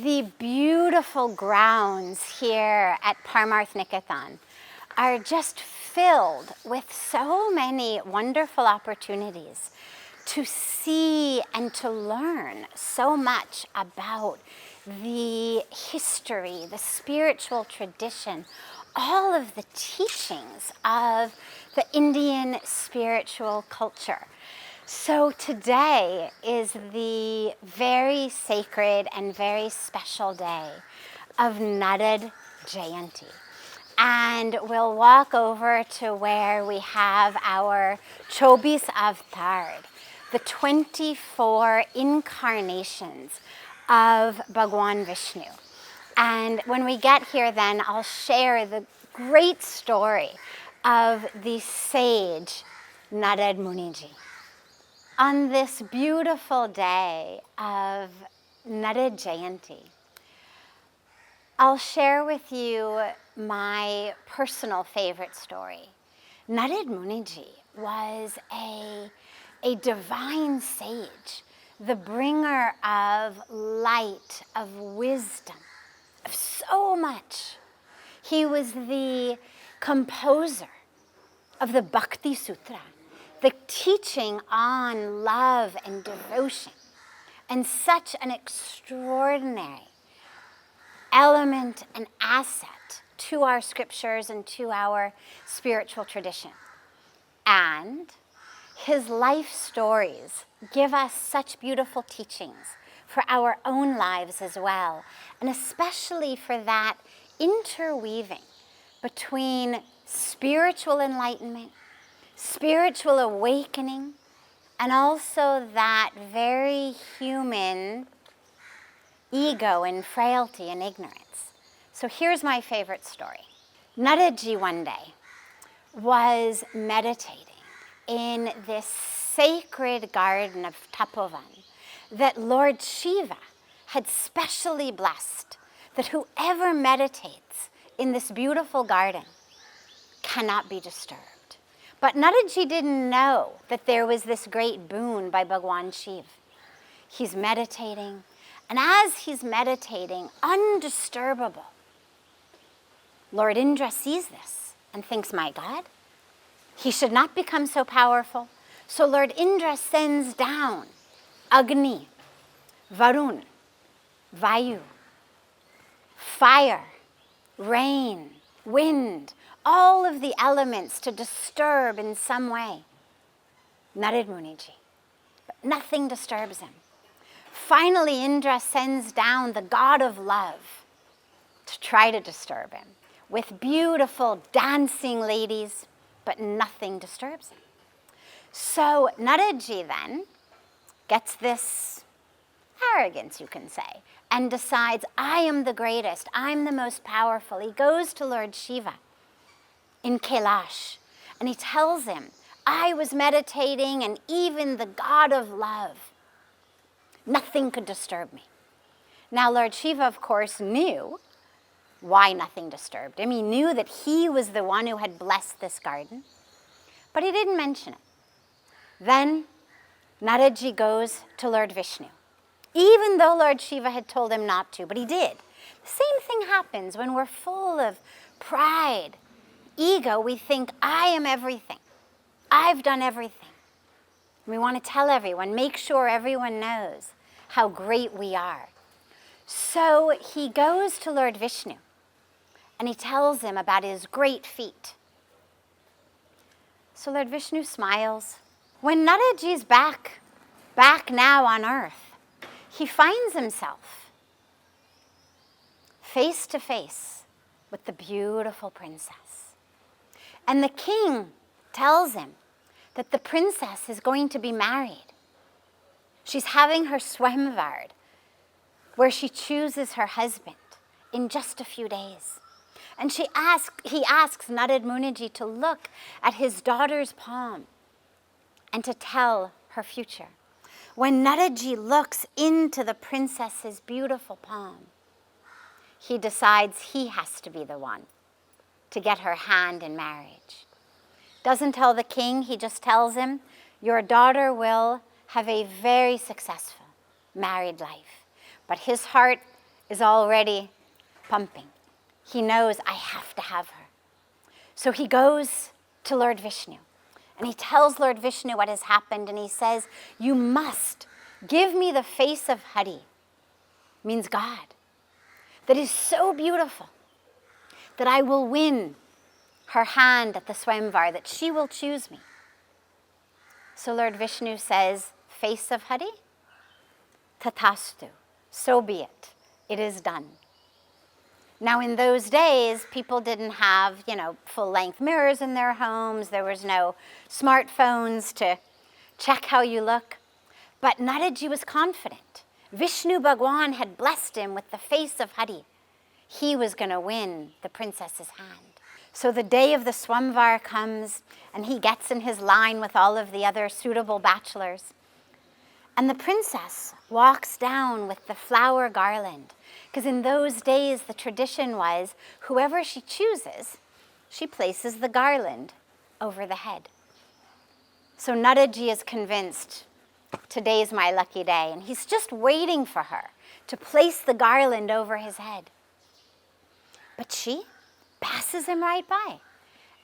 The beautiful grounds here at Parmarth Niketan are just filled with so many wonderful opportunities to see and to learn so much about the history, the spiritual tradition, all of the teachings of the Indian spiritual culture. So today is the very sacred and very special day of Narad Jayanti. And we'll walk over to where we have our 24 Avatar, the 24 incarnations of Bhagwan Vishnu. And when we get here then, I'll share the great story of the sage Narad Muniji. On this beautiful day of Narad Jayanti, I'll share with you my personal favorite story. Narad Muniji was a divine sage, the bringer of light, of wisdom, of so much. He was the composer of the Bhakti Sutra, the teaching on love and devotion, and such an extraordinary element and asset to our scriptures and to our spiritual tradition. And his life stories give us such beautiful teachings for our own lives as well, and especially for that interweaving between spiritual enlightenment, spiritual awakening, and also that very human ego and frailty and ignorance. So here's my favorite story. Naradji one day was meditating in this sacred garden of Tapovan that Lord Shiva had specially blessed, that whoever meditates in this beautiful garden cannot be disturbed. But Naradji didn't know that there was this great boon by Bhagwan Shiva. He's meditating, and as he's meditating, undisturbable, Lord Indra sees this and thinks, my God, he should not become so powerful. So Lord Indra sends down Agni, Varun, Vayu, fire, rain, wind, all of the elements to disturb in some way Narad Muniji. But nothing disturbs him. Finally, Indra sends down the god of love to try to disturb him with beautiful dancing ladies, but nothing disturbs him. So Naradji then gets this arrogance, you can say, and decides, I am the greatest, I'm the most powerful. He goes to Lord Shiva in Kailash, and he tells him, I was meditating, and even the god of love, nothing could disturb me. Now, Lord Shiva, of course, knew why nothing disturbed him. He knew that he was the one who had blessed this garden, but he didn't mention it. Then Naradji goes to Lord Vishnu, even though Lord Shiva had told him not to, but he did. The same thing happens when we're full of pride, ego. We think, I am everything. I've done everything. We want to tell everyone, make sure everyone knows how great we are. So he goes to Lord Vishnu, and he tells him about his great feat. So Lord Vishnu smiles. When Naradji's back now on earth, he finds himself face to face with the beautiful princess. And the king tells him that the princess is going to be married. She's having her swamvar, where she chooses her husband in just a few days. And he asks Narad Muniji to look at his daughter's palm and to tell her future. When Naradji looks into the princess's beautiful palm, he decides he has to be the one to get her hand in marriage. Doesn't tell the king, he just tells him, your daughter will have a very successful married life. But his heart is already pumping. He knows, I have to have her. So he goes to Lord Vishnu and he tells Lord Vishnu what has happened, and he says, you must give me the face of Hari, means God, that is so beautiful that I will win her hand at the Swayamvar, that she will choose me. So Lord Vishnu says, face of Hari, tathastu, so be it. It is done. Now in those days, people didn't have, full-length mirrors in their homes. There was no smartphones to check how you look. But Naradji was confident. Vishnu Bhagwan had blessed him with the face of Hari. He was going to win the princess's hand. So the day of the Swamvar comes, and he gets in his line with all of the other suitable bachelors. And the princess walks down with the flower garland, because in those days the tradition was whoever she chooses, she places the garland over the head. So Naradji is convinced, today's my lucky day, and he's just waiting for her to place the garland over his head. But she passes him right by,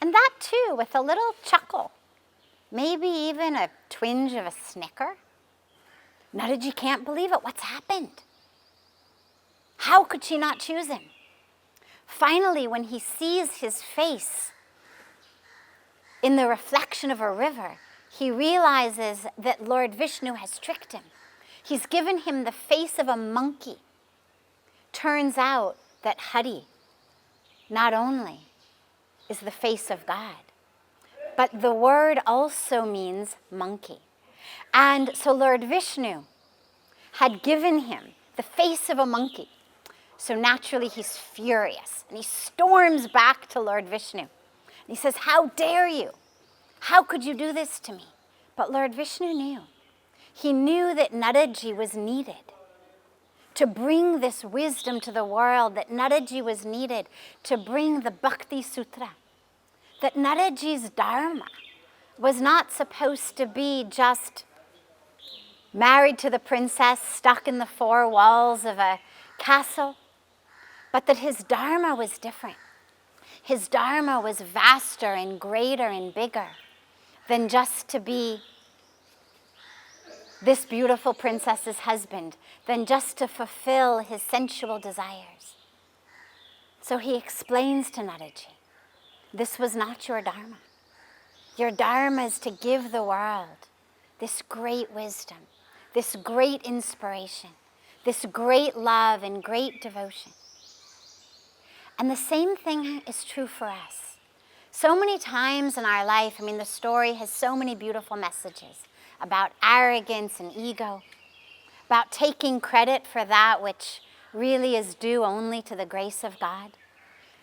and that too with a little chuckle, maybe even a twinge of a snicker. Naradji can't believe it. What's happened? How could she not choose him? Finally, when he sees his face in the reflection of a river, he realizes that Lord Vishnu has tricked him. He's given him the face of a monkey. Turns out that Hari not only is the face of God, but the word also means monkey. And so Lord Vishnu had given him the face of a monkey. So naturally he's furious, and he storms back to Lord Vishnu. And he says, how dare you? How could you do this to me? But Lord Vishnu knew. He knew that Naradji was needed to bring this wisdom to the world, that Naradji was needed to bring the Bhakti Sutra, that Naradji's dharma was not supposed to be just married to the princess, stuck in the four walls of a castle, but that his dharma was different. His dharma was vaster and greater and bigger than just to be this beautiful princess's husband, than just to fulfill his sensual desires. So he explains to Naradji, this was not your dharma. Your dharma is to give the world this great wisdom, this great inspiration, this great love and great devotion. And the same thing is true for us. So many times in our life, the story has so many beautiful messages about arrogance and ego, about taking credit for that which really is due only to the grace of God.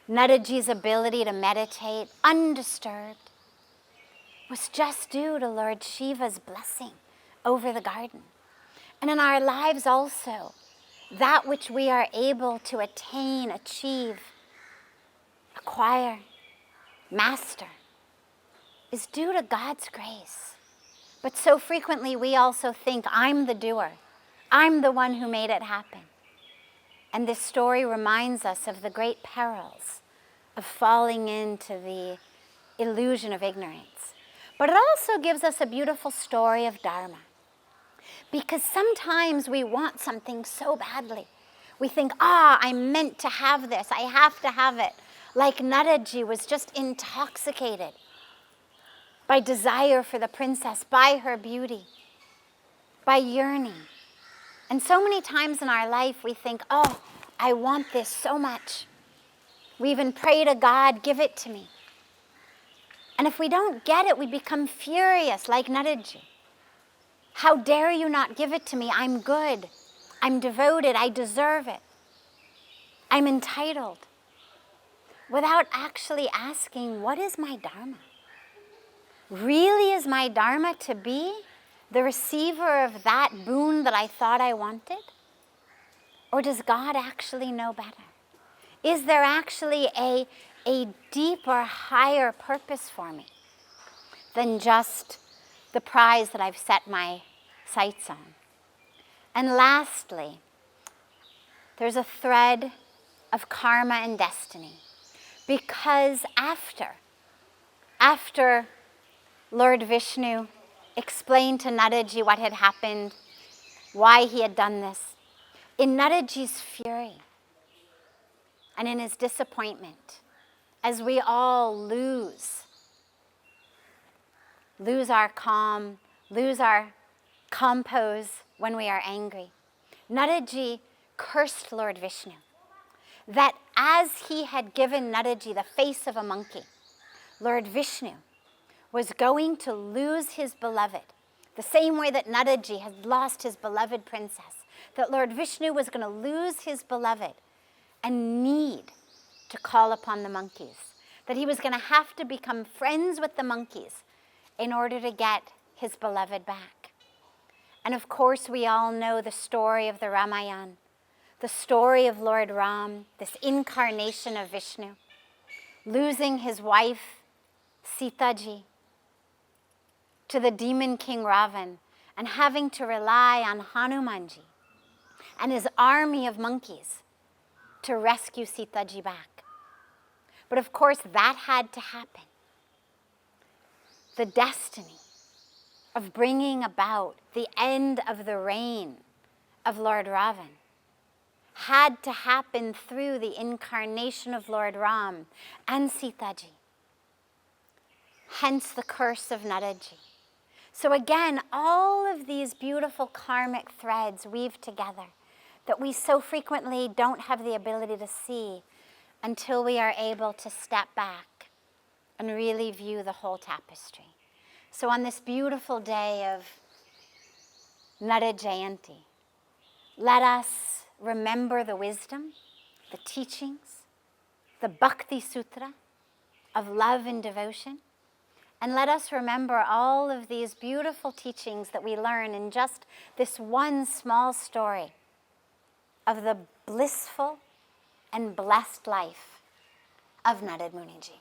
Naradji's ability to meditate undisturbed was just due to Lord Shiva's blessing over the garden. And in our lives also, that which we are able to attain, achieve, acquire, master, is due to God's grace. But so frequently we also think, I'm the doer. I'm the one who made it happen. And this story reminds us of the great perils of falling into the illusion of ignorance. But it also gives us a beautiful story of dharma. Because sometimes we want something so badly. We think, I'm meant to have this. I have to have it. Like Naradji was just intoxicated by desire for the princess, by her beauty, by yearning. And so many times in our life we think, I want this so much. We even pray to God, give it to me. And if we don't get it, we become furious like Naradji. How dare you not give it to me? I'm good. I'm devoted. I deserve it. I'm entitled. Without actually asking, what is my dharma? Really is my dharma to be the receiver of that boon that I thought I wanted? Or does God actually know better? Is there actually a deeper, higher purpose for me than just the prize that I've set my sights on? And lastly, There's a thread of karma and destiny. Because after Lord Vishnu explained to Naradji what had happened, why he had done this, in Naradji's fury and in his disappointment, as we all lose our calm, lose our compose when we are angry, Naradji cursed Lord Vishnu, that as he had given Naradji the face of a monkey, Lord Vishnu was going to lose his beloved, the same way that Naradji had lost his beloved princess, that Lord Vishnu was going to lose his beloved and need to call upon the monkeys, that he was going to have to become friends with the monkeys in order to get his beloved back. And of course, we all know the story of the Ramayan, the story of Lord Ram, this incarnation of Vishnu, losing his wife, Sitaji, to the demon king Ravan, and having to rely on Hanumanji and his army of monkeys to rescue Sitaji back. But of course, that had to happen. The destiny of bringing about the end of the reign of Lord Ravan had to happen through the incarnation of Lord Ram and Sitaji. Hence the curse of Naradji. So again, all of these beautiful karmic threads weave together that we so frequently don't have the ability to see until we are able to step back and really view the whole tapestry. So on this beautiful day of Narad Jayanti, let us remember the wisdom, the teachings, the Bhakti Sutra of love and devotion, and let us remember all of these beautiful teachings that we learn in just this one small story of the blissful and blessed life of Narad Muniji.